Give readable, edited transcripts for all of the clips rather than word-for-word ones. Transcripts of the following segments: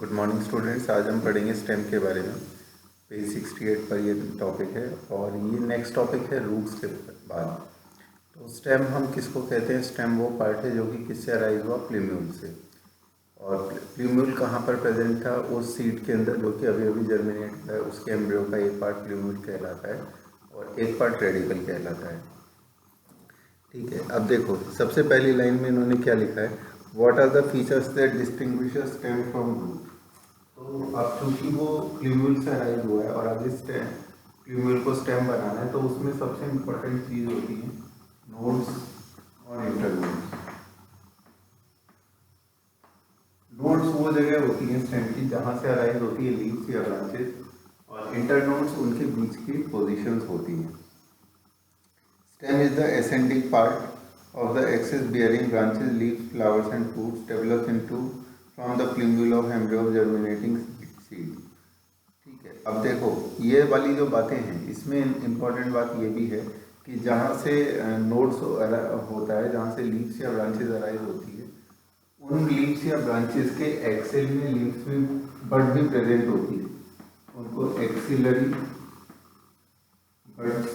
Good morning students. आज हम पढ़ेंगे स्टेम के बारे में। पेज 68 पर ये टॉपिक है और ये नेक्स्ट टॉपिक है रूट्स के बाद। तो स्टेम हम किसको कहते हैं? स्टेम वो पार्ट है जो कि किससे अराइज हुआ? प्लूम्यूल से। और प्लूम्यूल कहाँ पर प्रेजेंट था? उस सीड के अंदर जो कि अभी अभी जर्मिनेट हुआ है, उसके एम्ब्रियो का एक पार्ट प्लूम्यूल कहलाता है और एक पार्ट रेडिकल कहलाता है। ठीक है, अब देखो सबसे पहली लाइन में इन्होंने क्या लिखा है, what are the features that distinguishes stem from root. तो अब चूंकि वो प्लूम्यूल से अराइज हुआ है और अब इस प्लूम्यूल को स्टेम बनाना है, तो उसमें सबसे इम्पोर्टेंट चीज़ होती है नोड्स और इंटरनोड्स। नोड्स वो जगह होती है स्टेम की जहाँ से अराइज होती है लीव्स या ब्रांचेस, और इंटरनोड्स उनके बीच की पोजीशंस होती हैं। Stem is the ascending part of the axis bearing branches, leaves, flowers and fruits develops into from the plumule of embryo of germinating seed. ठीक है, अब देखो ये वाली जो बातें हैं इसमें इम्पोर्टेंट बात ये भी है कि जहाँ से नोड्स होता है, जहाँ से लीव्स या ब्रांचेस अराइज होती है, उन लीव्स या ब्रांचेस के एक्सेल में लीव्स में बड भी प्रेजेंट होती है, उनको एक्सिलरी बड्स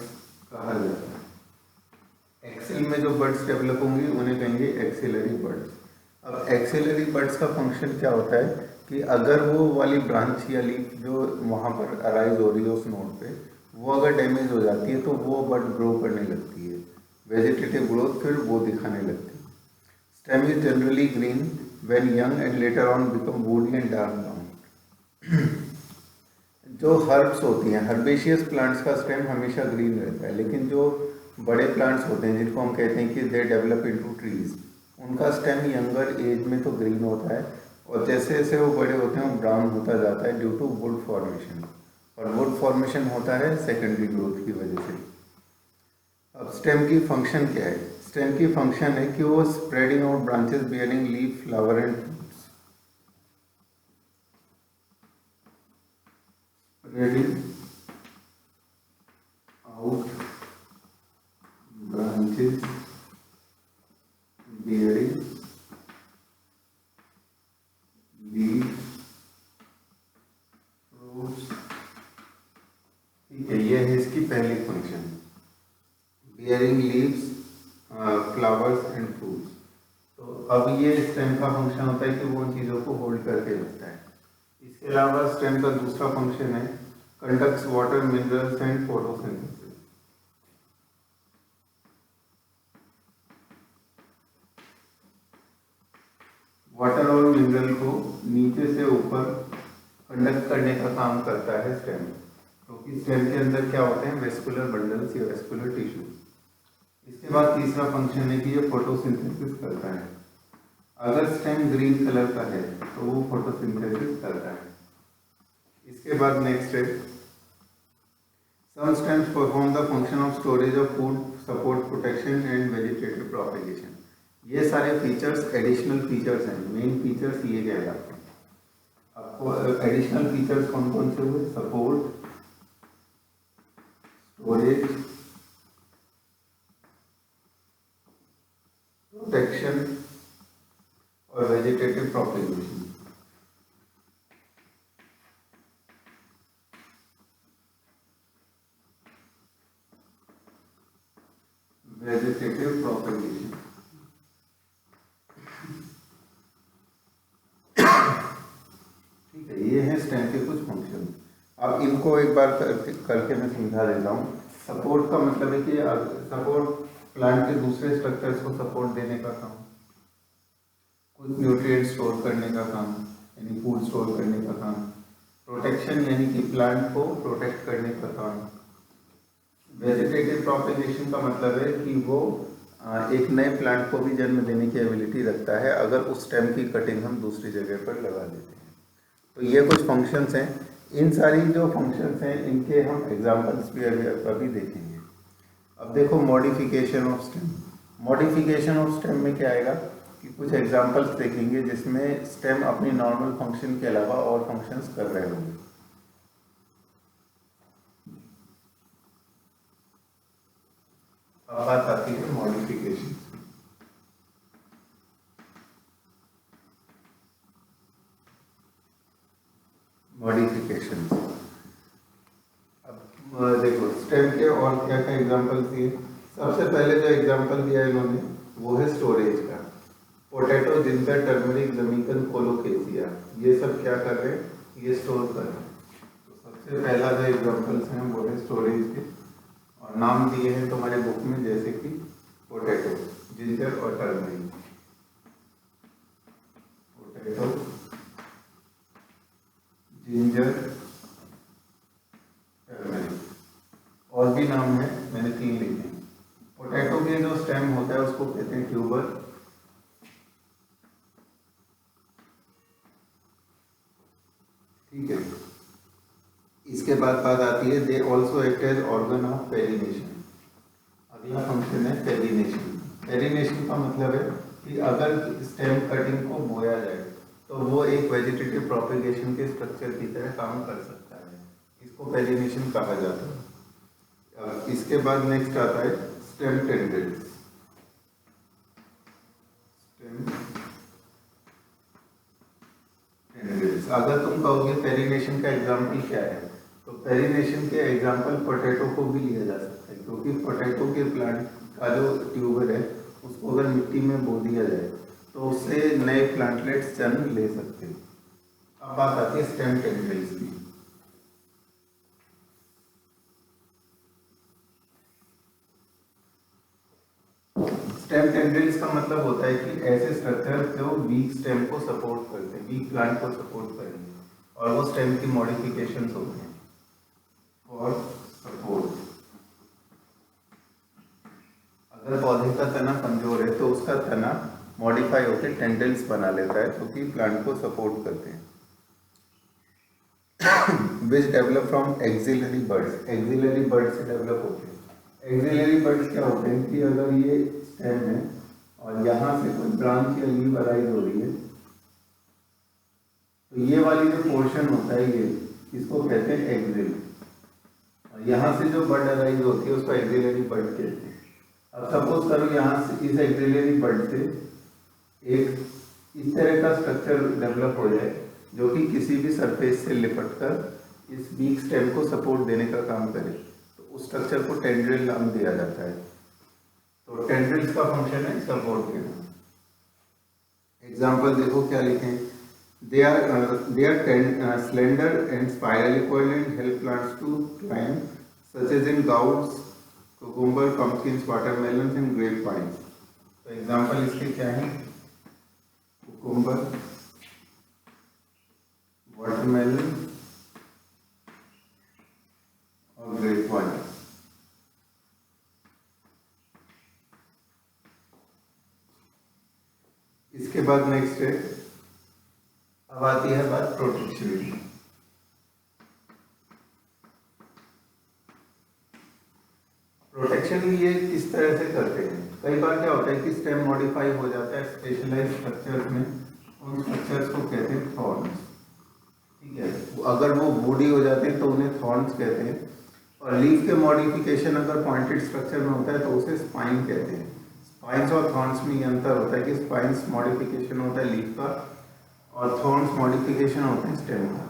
कहा जाता है। एक्सेल में जो बर्ड्स डेवलप होंगी उन्हें कहेंगे एक्सिलरी बर्ड्स। अब एक्सिलरी बर्ड्स का फंक्शन क्या होता है कि अगर वो वाली ब्रांच या लीफ जो वहाँ पर अराइज हो रही है उस नोड पे, वो अगर डैमेज हो जाती है तो वो बर्ड ग्रो करने लगती है, वेजिटेटिव ग्रोथ फिर वो दिखाने लगती है। Stem is generally green when young and later on become woody and dark brown. जो हर्ब्स होती हैं, हर्बेशियस प्लांट्स का स्टेम हमेशा ग्रीन रहता है, लेकिन जो बड़े प्लांट्स होते हैं जिनको हम कहते हैं कि दे डेवलप इनटू ट्रीज, उनका स्टेम यंगर एज में तो ग्रीन होता है और जैसे जैसे वो बड़े होते हैं वो ब्राउन होता जाता है ड्यू टू वुड फॉर्मेशन, और वुड फॉर्मेशन होता है सेकेंडरी ग्रोथ की वजह से। अब स्टेम की फंक्शन क्या है? स्टेम की फंक्शन है कि वो spreading out branches bearing leaf, flower and fruits, spreading out branches bearing leaves, fruits। ठीक है, ये है इसकी पहली function, bearing leaves, flowers and fruits। तो अब ये स्टेम का फंक्शन होता है कि वो उन चीज़ों को होल्ड करके रखता है। इसके अलावा स्टेम का दूसरा फंक्शन है conducts water, minerals and photosynthesis. Water और मिनरल को नीचे से ऊपर कंडक्ट करने का काम करता है स्टेम, क्योंकि स्टेम के अंदर क्या होते हैं? वेस्कुलर बंडल्स या वेस्कुलर टिश्यूज। इसके बाद तीसरा फंक्शन है कि ये फोटोसिंथेसिस करता है। अगर स्टेम ग्रीन कलर का है तो वो फोटोसिंथेसिस करता है। इसके बाद नेक्स्ट है some stems perform the function of storage of food, support protection and vegetative propagation. ये सारे फीचर्स एडिशनल फीचर्स हैं, मेन फीचर्स ये कहलाते हैं। आपको एडिशनल फीचर्स कौन कौन से हुए? सपोर्ट, स्टोरेज, प्रोटेक्शन और वेजिटेटिव प्रोपेगेशन। वेजिटेटिव प्रोपेगेशन, ठीक है, ये है स्टेम के कुछ फंक्शन। अब इनको एक बार करके मैं समझा देता हूँ। सपोर्ट का मतलब है कि सपोर्ट प्लांट के दूसरे स्ट्रक्चर्स को सपोर्ट देने का काम, कुछ न्यूट्रिएंट स्टोर करने का काम, यानी फूड स्टोर करने का काम। प्रोटेक्शन यानी कि प्लांट को प्रोटेक्ट करने का काम। वेजिटेटिव प्रोपेगेशन का मतलब है कि वो एक नए प्लांट को भी जन्म देने की एबिलिटी रखता है अगर उस स्टेम की कटिंग हम दूसरी जगह पर लगा देते हैं। तो ये कुछ फंक्शंस हैं। इन सारी जो फंक्शंस हैं इनके हम एग्जांपल्स भी अभी देखेंगे। अब देखो modification of stem. Modification of stem में क्या आएगा कि कुछ एग्जांपल्स देखेंगे जिसमें स्टेम अपनी नॉर्मल फंक्शन के अलावा और फंक्शंस कर रहे होंगे। अब बात आती है मॉडिफिकेशन। मॉडिफिकेशन। अब देखो स्टेम के और क्या क्या एग्जांपल दिए। सबसे पहले जो एग्जांपल दिया इन्होंने वो है स्टोरेज का। पोटैटो, जिंजर, टर्मरिक, जमीकन, कोलोकेसिया, ये सब क्या कर रहे हैं, ये स्टोर कर रहे हैं। तो सबसे पहला जो एग्जांपल्स हैं वो है स्टोरेज के, और नाम दिए हैं तुम्हारे बुक में, जैसे कि पोटैटो, जिंजर और टर्मरिक। पोटैटो, जिंजर, टर्मरिक, और भी नाम है, मैंने 3 लिखे हैं। पोटैटो के जो स्टेम होता है उसको कहते हैं ट्यूबर, ठीक है। इसके बाद बात आती है they also act as organ of perennation. अगला फंक्शन है पेरिनेशन। पेरिनेशन का मतलब है कि अगर स्टेम कटिंग को बोया जाए तो वो एक वेजिटेटिव प्रोपेगेशन के स्ट्रक्चर की तरह काम कर सकता है, इसको पेरिनेशन कहा जाता है। इसके बाद नेक्स्ट आता है स्टेम टेंड्रिल्स। स्टेम टेंड्रिल्स, अगर तुम कहोगे पेरिनेशन का एग्जाम्पल क्या है, तो पेरिनेशन के एग्जाम्पल पोटैटो को भी लिया जा सकता है, क्योंकि पोटैटो के प्लांट का जो ट्यूबर है उसको अगर मिट्टी में बो दिया जाए तो उससे नए प्लांटलेट्स जन्म ले सकते हैं। अब बात आती है स्टेम टेंड्रिल्स की। स्टेम टेंड्रिल्स का मतलब होता है कि ऐसे स्ट्रक्चर जो वीक स्टेम को सपोर्ट करते हैं, वीक प्लांट को सपोर्ट करेंगे, और वो स्टेम की मॉडिफिकेशंस होते हैं फॉर सपोर्ट। अगर पौधे का तना कमजोर है तो उसका तना मॉडिफाई होकर टेंड्रिल्स बना लेता है, जो कि प्लांट को सपोर्ट करते हैं। Which develop from axillary birds, axillary bud से डेवलप होते हैं। एक्सिलरी बर्ड्स क्या होते हैं कि अगर ये स्टेम है और यहाँ से कोई ब्रांच या लीव अराइज हो रही है, तो ये वाली जो पोर्शन होता है ये, इसको कहते हैं एक्सिल, और यहाँ से जो बर्ड अराइज होती है उसको एक्सिलरी बर्ड कहते हैं। अब सपोज करो यहाँ से इस एक्सिलरी बर्ड से एक इस तरह का स्ट्रक्चर डेवलप हो जाए जो कि किसी भी सरफेस से लिपट कर इस वीक स्टेम को सपोर्ट देने का काम करे, तो उस स्ट्रक्चर को टेंड्रिल नाम दिया जाता है। तो टेंड्रिल्स का फंक्शन है सपोर्ट देना। एग्जाम्पल देखो क्या लिखे, they are slender and spirally coiled and help plants to climb, such as in gourds, cucumber, pumpkins, watermelons and grapevines. तो एग्जाम्पल इसके क्या है, कुकुम्बर, वाटरमेलन और ग्रेपवाइन। इसके बाद नेक्स्ट है, अब आती है बात प्रोटेक्शन की। प्रोटेक्शन ये किस तरह से करते हैं, कई बार क्या होता है कि स्टेम मॉडिफाई हो जाता है स्पेशलाइज्ड स्ट्रक्चर्स में, उन स्ट्रक्चर्स को कहते हैं थॉर्न्स, ठीक है। अगर वो बूडी हो जाते हैं तो उन्हें थॉर्न्स कहते हैं, और लीफ के मॉडिफिकेशन अगर पॉइंटेड स्ट्रक्चर में होता है तो उसे स्पाइन कहते हैं। स्पाइंस और थॉर्न्स में ये अंतर होता है कि स्पाइंस मॉडिफिकेशन होता है लीफ का और थॉर्न्स मॉडिफिकेशन होते हैं स्टेम का।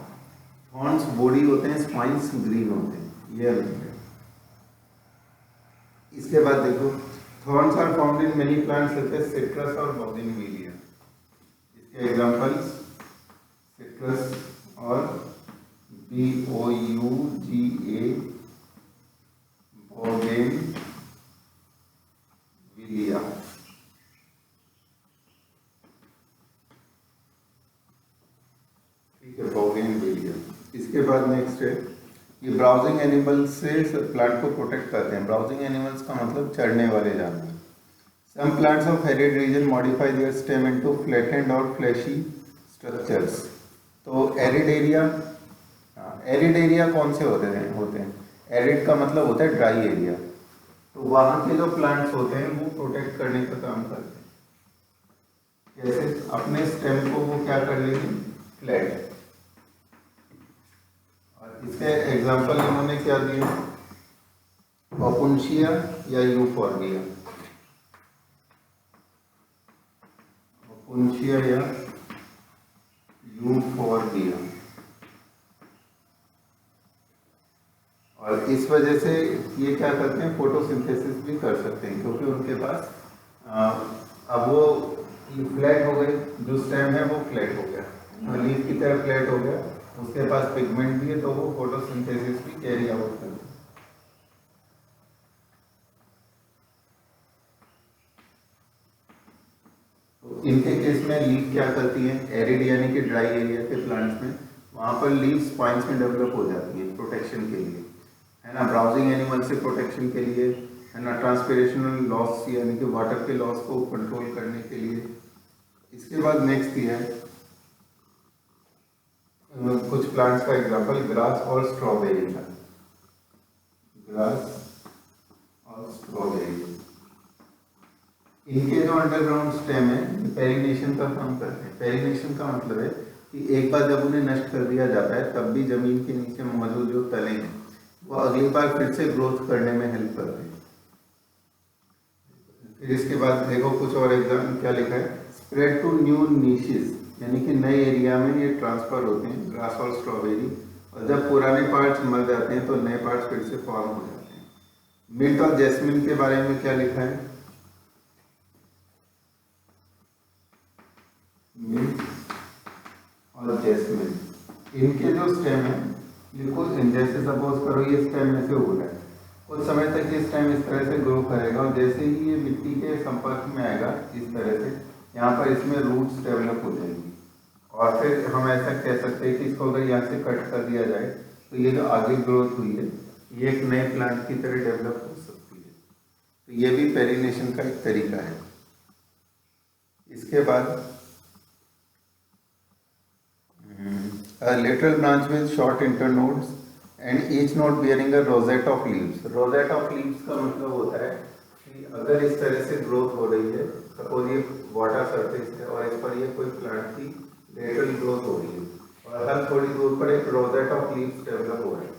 थॉर्न्स बॉडी होते हैं, स्पाइंस ग्रीन होते हैं, ये अलग है। इसके बाद देखो, thorns are found in many plants such as citrus और बोगेनविलिया। इसके एग्जांपल्स सिट्रस और BOUGA, बोगेनविलिया। ठीक है, बोगेनविलिया। इसके बाद नेक्स्ट है, ये ब्राउजिंग एनिमल्स से प्लांट को प्रोटेक्ट करते हैं। ब्राउजिंग एनिमल्स का मतलब चढ़ने वाले जानवर। Some plants of arid region modify their stem into flattened और फ्लैशी स्ट्रक्चर्स। तो एरिड एरिया कौन से होते हैं? एरिड का मतलब होता है ड्राई एरिया, तो वहाँ के जो प्लांट्स होते हैं वो प्रोटेक्ट करने का काम करते हैं। जैसे अपने स्टेम को वो क्या कर लेंगे, फ्लैट। इसके एग्जाम्पल इन्होंने क्या दिए, ओपुन्शिया या यूफॉर्बिया। ओपुन्शिया या यूफॉर्बिया। वजह से ये क्या करते हैं, फोटोसिंथेसिस भी कर सकते हैं, क्योंकि उनके पास अब वो फ्लैट हो गई, जो स्टेम है वो फ्लैट हो गया, लीफ की तरह फ्लैट हो गया, उसके पास पिगमेंट भी है, तो वो फोटोसिंथेसिस भी कैरी आउट करते हैं। तो इनके केस में लीफ क्या करती है, एरिड यानी कि ड्राई एरिया के प्लांट्स में वहाँ पर लीफ स्पाइन्स में डेवलप हो जाती है प्रोटेक्शन के लिए, है ना, ब्राउजिंग एनिमल से प्रोटेक्शन के लिए, है ना, ट्रांसपिरेशनल लॉस यानी कि वाटर के लॉस को कंट्रोल करने के लिए। इसके बाद नेक्स्ट है कुछ प्लांट्स का एग्जांपल, ग्रास और स्ट्रॉबेरी का। ग्रास और स्ट्रॉबेरी, इनके जो अंडरग्राउंड स्टेम है पेरिनेशन का काम करते हैं। पेरिनेशन का मतलब है कि एक बार जब उन्हें नष्ट कर दिया जाता है तब भी जमीन के नीचे मौजूद जो तले हैं वो अगली बार फिर से ग्रोथ करने में हेल्प करते हैं। फिर इसके बाद देखो कुछ और एग्जाम्पल क्या लिखा है, स्प्रेड टू न्यू नीशेस, यानी कि नए एरिया में ये ट्रांसफर होते हैं ग्रास और स्ट्रॉबेरी, और जब पुराने पार्ट्स मर जाते हैं तो नए पार्ट्स फिर से फॉर्म हो जाते हैं। मिंट और जैस्मिन के बारे में क्या लिखा है, मिंट और जैस्मिन, इनके जो स्टेम है ये कुछ जैसे सपोज करो ये स्टेम में से उग रहा है, कुछ समय तक ये स्टेम इस तरह से ग्रो करेगा, और जैसे ही ये मिट्टी के संपर्क में आएगा इस तरह से यहाँ पर इसमें रूट्स डेवलप हो जाएंगी, और फिर हम ऐसा कह सकते हैं कि इसको अगर यहाँ से कट कर दिया जाए तो ये जो आगे ग्रोथ हुई है ये एक नए प्लांट की तरह डेवलप हो सकती है। तो ये भी पेरिनेशन का एक तरीका है। इसके बाद lateral branch with short internodes and each node bearing a rosette of leaves. Rosette of leaves का मतलब होता है कि अगर इस तरह से ग्रोथ हो रही है, सपोज ये वाटर सरफेस है और इस पर ये कोई प्लांट की लेटरल ग्रोथ हो रही है और हर थोड़ी दूर पर एक रोजेट ऑफ लीव्स डेवलप हो रहा है।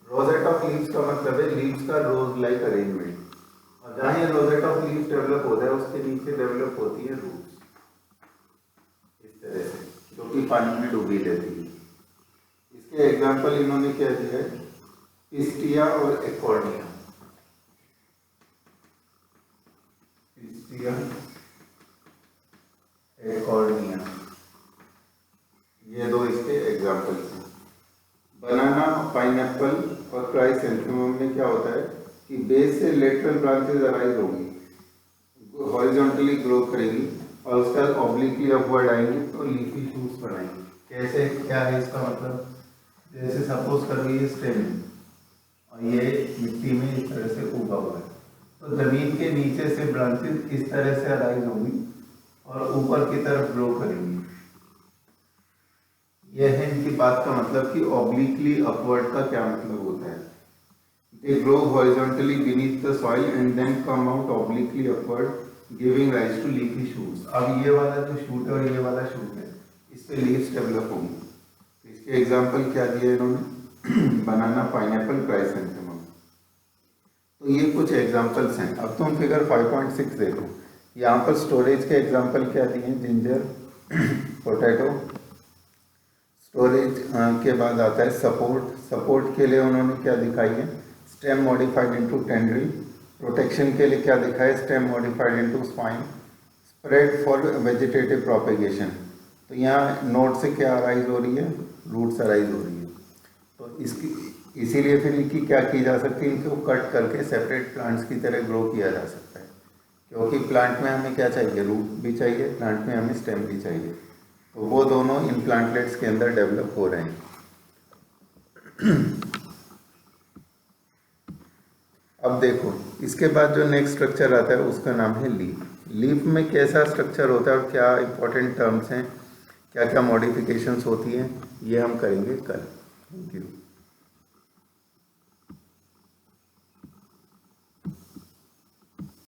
रोजेट ऑफ लीव्स का मतलब है लीव्स का रोज लाइक अरेंजमेंट, और जहाँ ये रोजेट ऑफ लीव्स डेवलप होता है उसके नीचे डेवलप होती है रूट्स इस तरह से, जो कि पानी में डूबी रहती है। इसके एग्जाम्पल इन्होंने क्या दिया है, पिस्टिया और एकॉर्डिया। पिस्टिया, एकॉर्डिया, ये दो इसके एग्जाम्पल्स हैं। बनाना, पाइनएप्पल और क्राइसैंथेमम में क्या होता है कि बेस से लेटरल ब्रांचेस अराइज होंगी, हॉरिजॉन्टली ग्रो करेगी और उसके बाद ऑब्लिकली अपवर्ड आएंगी तो लीफी शूट्स बनाएंगी। कैसे, क्या है इसका मतलब, जैसे सपोज करो ये स्टेम और ये मिट्टी में इस तरह से उगा हुआ है, तो जमीन के नीचे से ब्रांचेस इस तरह से अराइज होंगी और ऊपर की तरफ ग्रो करेंगी। यह है इनकी बात का मतलब कि ऑब्लिकली अपवर्ड का क्या मतलब होता है। They grow horizontally beneath the soil and then come out obliquely upward giving rise to leafy shoots. अब ये वाला जो शूट है और ये वाला शूट है इस पे लीव्स डेवलप होंगी। इसके एग्जाम्पल क्या दिए इन्होंने, बनाना, पाइनएप्पल, क्राइसैंथेमम। तो ये कुछ एग्जाम्पल्स हैं। अब तुम फिगर 5.6 देखो, यहाँ पर स्टोरेज के एग्जाम्पल क्या दिए, जिंजर, पोटैटो। स्टोरेज के बाद आता है सपोर्ट। सपोर्ट के लिए उन्होंने क्या दिखाई है, stem modified into tendril. Protection के लिए क्या दिखा है, stem modified into spine. Spread for vegetative propagation, तो यहाँ नोड से क्या अराइज हो रही है, रूट्स अराइज हो रही है। तो इसकी इसीलिए फिर इनकी क्या की जा सकती है, इनको कट करके सेपरेट प्लांट्स की तरह ग्रो किया जा सकता है, क्योंकि प्लांट में हमें क्या चाहिए, रूट भी चाहिए, प्लांट में हमें स्टेम भी चाहिए। तो वो दोनों इन प्लांटलेट्स के अंदर डेवलप हो रहे हैं। अब देखो इसके बाद जो नेक्स्ट स्ट्रक्चर आता है उसका नाम है लीफ। लीफ में कैसा स्ट्रक्चर होता है और क्या इंपॉर्टेंट टर्म्स हैं, क्या क्या मॉडिफिकेशंस होती हैं, ये हम करेंगे कल। Thank you.